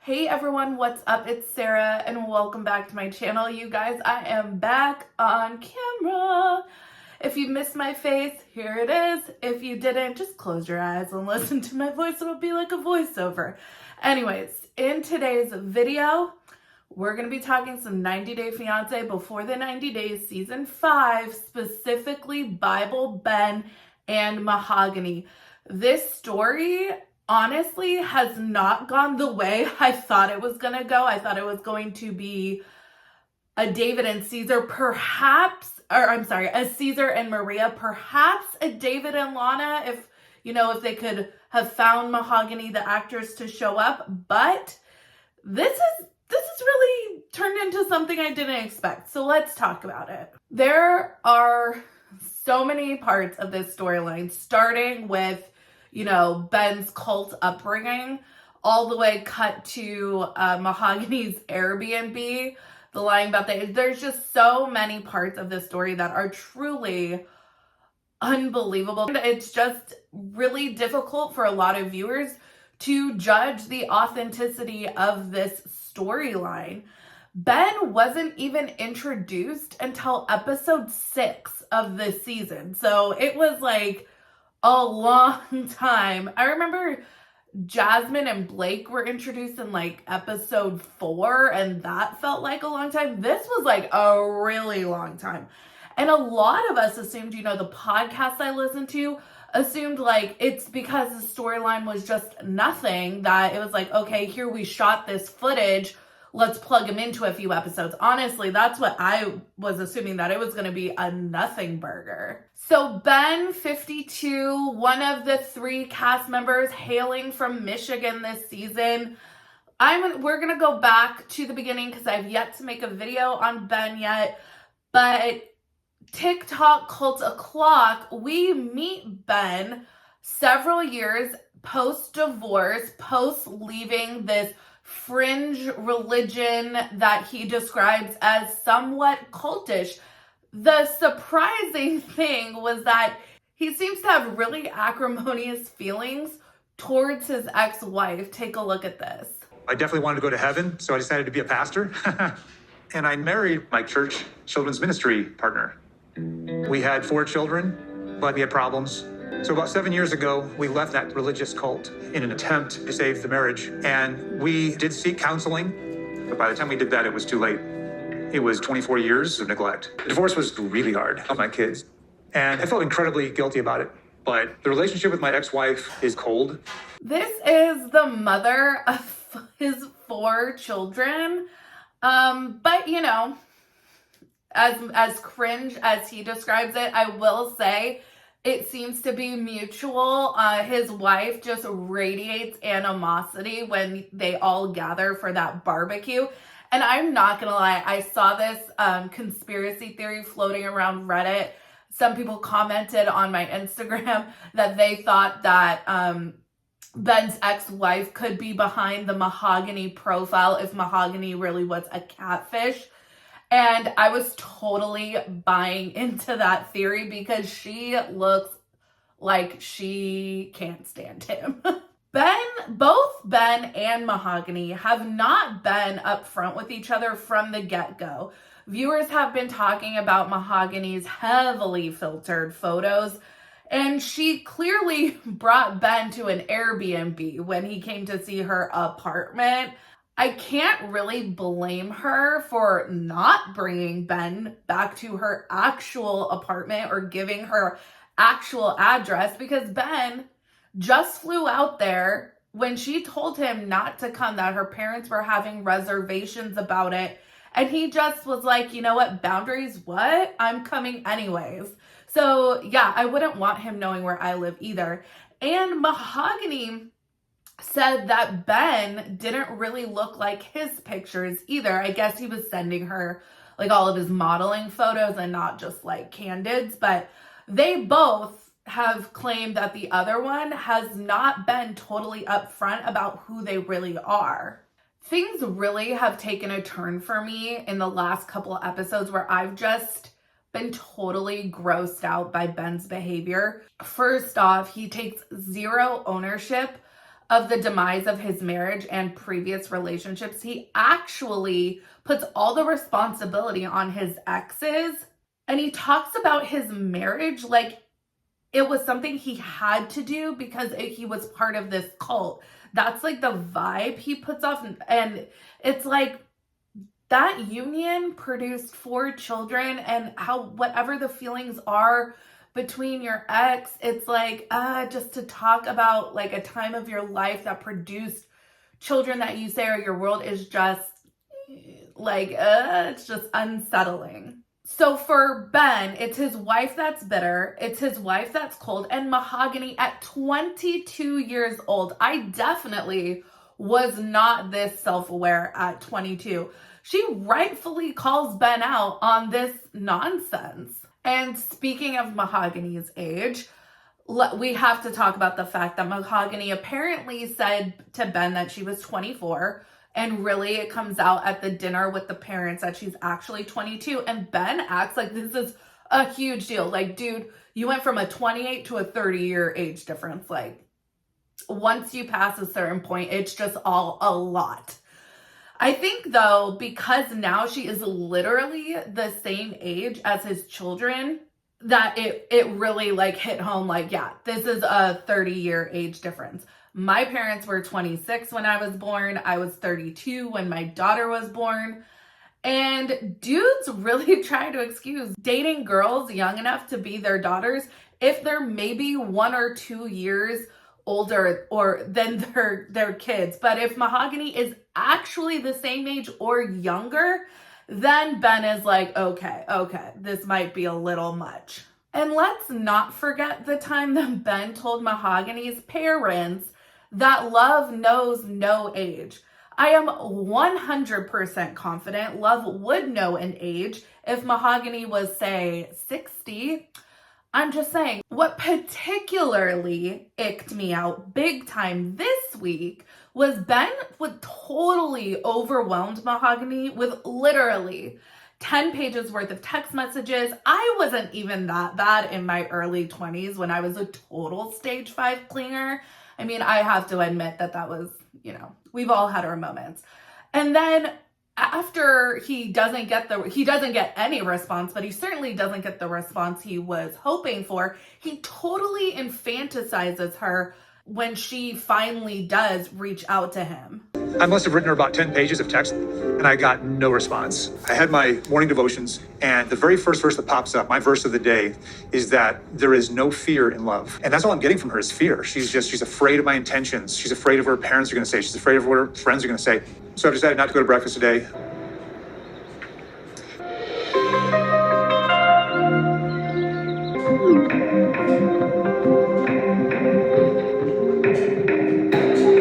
Hey everyone, what's up? It's Sarah and welcome back to my channel. You guys, I am back on camera. If you missed my face, here it is. If you didn't, just close your eyes and listen to my voice. It'll be like a voiceover. Anyways, in today's video, we're going to be talking some 90 Day Fiancé Before the 90 Days Season 5, specifically Bible, Ben, and Mahogany. This story honestly has not gone the way I thought it was going to go. I thought it was going to be a David and Caesar, a Caesar and Maria, perhaps a David and Lana, if they could have found Mahogany, the actress, to show up. But this is really turned into something I didn't expect. So let's talk about it. There are so many parts of this storyline, starting with Ben's cult upbringing, all the way cut to Mahogany's Airbnb, the lying about there's just so many parts of this story that are truly unbelievable. It's just really difficult for a lot of viewers to judge the authenticity of this storyline. Ben wasn't even introduced until episode 6 of this season, so it was like a long time. I remember Jasmine and Blake were introduced in like episode 4, and that felt like a long time. This was like a really long time. And a lot of us assumed, the podcast I listened to assumed like it's because the storyline was just nothing, that it was like, okay, here we shot this footage, let's plug them into a few episodes. Honestly, that's what I was assuming, that it was going to be a nothing burger. So Ben, 52, one of the 3 cast members hailing from Michigan this season. We're going to go back to the beginning because I've yet to make a video on Ben yet. But TikTok cult o'clock, we meet Ben several years post-divorce, post-leaving this fringe religion that he describes as somewhat cultish. The surprising thing was that he seems to have really acrimonious feelings towards his ex-wife. Take a look at this. I definitely wanted to go to heaven, so I decided to be a pastor. And I married my church children's ministry partner. We had 4 children, but we had problems. So about 7 years ago, we left that religious cult in an attempt to save the marriage. And we did seek counseling, but by the time we did that, it was too late. It was 24 years of neglect. The divorce was really hard on my kids, and I felt incredibly guilty about it. But the relationship with my ex-wife is cold. This is the mother of his 4 children. But as cringe as he describes it, I will say it seems to be mutual. His wife just radiates animosity when they all gather for that barbecue. And I'm not going to lie, I saw this conspiracy theory floating around Reddit. Some people commented on my Instagram that they thought that Ben's ex-wife could be behind the Mahogany profile if Mahogany really was a catfish. And I was totally buying into that theory because she looks like she can't stand him. Both Ben and Mahogany have not been upfront with each other from the get-go. Viewers have been talking about Mahogany's heavily filtered photos, and she clearly brought Ben to an Airbnb when he came to see her apartment. I can't really blame her for not bringing Ben back to her actual apartment or giving her actual address, because Ben just flew out there when she told him not to come, that her parents were having reservations about it. And he just was like, you know what, boundaries, what? I'm coming anyways. So yeah, I wouldn't want him knowing where I live either. And Mahogany said that Ben didn't really look like his pictures either. I guess he was sending her like all of his modeling photos and not just like candids, but they both have claimed that the other one has not been totally upfront about who they really are. Things really have taken a turn for me in the last couple of episodes where I've just been totally grossed out by Ben's behavior. First off, he takes zero ownership of the demise of his marriage and previous relationships, he actually puts all the responsibility on his exes. And he talks about his marriage like it was something he had to do because he was part of this cult. That's like the vibe he puts off. And it's like that union produced 4 children, and how whatever the feelings are between your ex, it's like just to talk about like a time of your life that produced children that you say are your world is just like it's just unsettling. So for Ben, it's his wife that's bitter, it's his wife that's cold, and Mahogany at 22 years old. I definitely was not this self-aware at 22. She rightfully calls Ben out on this nonsense. And speaking of Mahogany's age, we have to talk about the fact that Mahogany apparently said to Ben that she was 24, and really it comes out at the dinner with the parents that she's actually 22, and Ben acts like this is a huge deal. Like, dude, you went from a 28 to a 30-year age difference. Like, once you pass a certain point, it's just all a lot. I think, though, because now she is literally the same age as his children, that it really like hit home like, yeah, this is a 30-year age difference. My parents were 26 when I was born. I was 32 when my daughter was born. And dudes really try to excuse dating girls young enough to be their daughters if they're maybe 1 or 2 years older or than their kids. But if Mahogany is actually the same age or younger, then Ben is like, okay, this might be a little much. And let's not forget the time that Ben told Mahogany's parents that love knows no age. I am 100% confident love would know an age if Mahogany was, say, 60. I'm just saying, what particularly icked me out big time this week was Ben would totally overwhelmed Mahogany with literally 10 pages worth of text messages. I wasn't even that bad in my early 20s when I was a total stage 5 clinger. I mean, I have to admit that was, we've all had our moments. And then after he doesn't get any response, but he certainly doesn't get the response he was hoping for, he totally infantilizes her when she finally does reach out to him. I must have written her about 10 pages of text, and I got no response. I had my morning devotions, and the very first verse that pops up, my verse of the day, is that there is no fear in love. And that's all I'm getting from her is fear. She's afraid of my intentions. She's afraid of what her parents are going to say. She's afraid of what her friends are going to say. So I've decided not to go to breakfast today.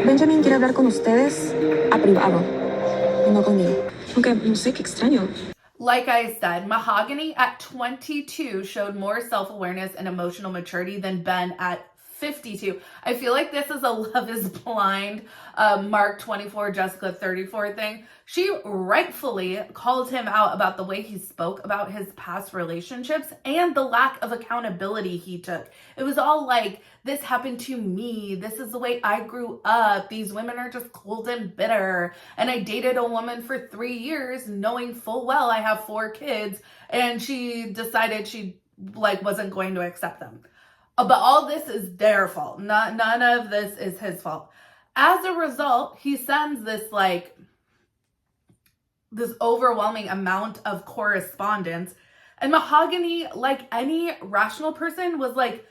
Benjamin quiere hablar con ustedes a privado, no conmigo. Aunque no sé, qué extraño. Like I said, Mahogany at 22 showed more self-awareness and emotional maturity than Ben at 52. I feel like this is a Love is Blind, Mark 24, Jessica 34 thing. She rightfully called him out about the way he spoke about his past relationships and the lack of accountability he took. It was all like, this happened to me. This is the way I grew up. These women are just cold and bitter. And I dated a woman for 3 years knowing full well I have 4 kids. And she decided she wasn't going to accept them. But all this is their fault. None of this is his fault. As a result, he sends this overwhelming amount of correspondence. And Mahogany, like any rational person, was like,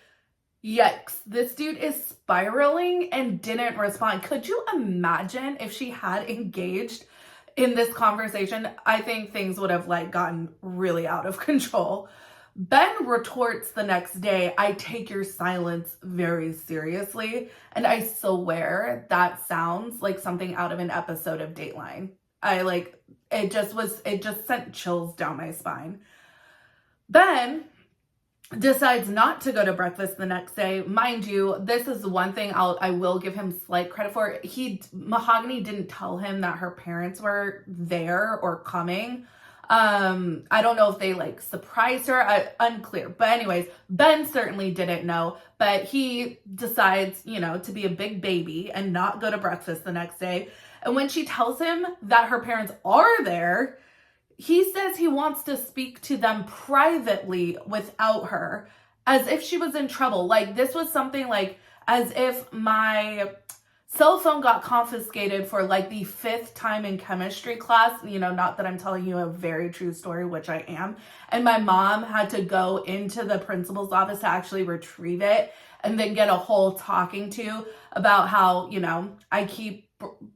yikes, this dude is spiraling, and didn't respond. Could you imagine if she had engaged in this conversation? I think things would have gotten really out of control. Ben retorts the next day, I take your silence very seriously. And I swear that sounds like something out of an episode of Dateline. It just sent chills down my spine. Ben decides not to go to breakfast the next day. Mind you, this is one thing I will give him slight credit for. Mahogany didn't tell him that her parents were there or coming. I don't know if they like surprised her, unclear. But anyways, Ben certainly didn't know, but he decides, you know, to be a big baby and not go to breakfast the next day. And when she tells him that her parents are there, he says he wants to speak to them privately without her, as if she was in trouble. Like, this was something like as if my cell phone got confiscated for like the 5th time in chemistry class. You know, not that I'm telling you a very true story, which I am. And my mom had to go into the principal's office to actually retrieve it and then get a whole talking to about how, you know, I keep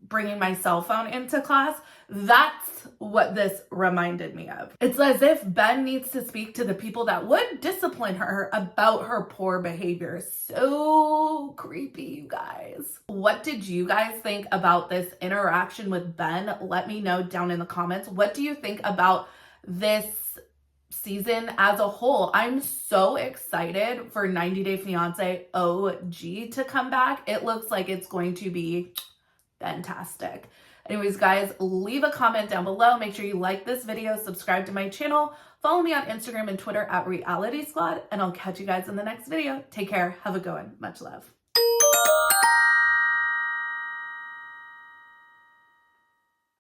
bringing my cell phone into class. That's what this reminded me of. It's as if Ben needs to speak to the people that would discipline her about her poor behavior. So creepy, you guys. What did you guys think about this interaction with Ben? Let me know down in the comments. What do you think about this season as a whole? I'm so excited for 90 Day Fiancé OG to come back. It looks like it's going to be fantastic. Anyways, guys, leave a comment down below. Make sure you like this video, subscribe to my channel, follow me on Instagram and Twitter at Reality Squad, and I'll catch you guys in the next video. Take care. Have a good one. Much love.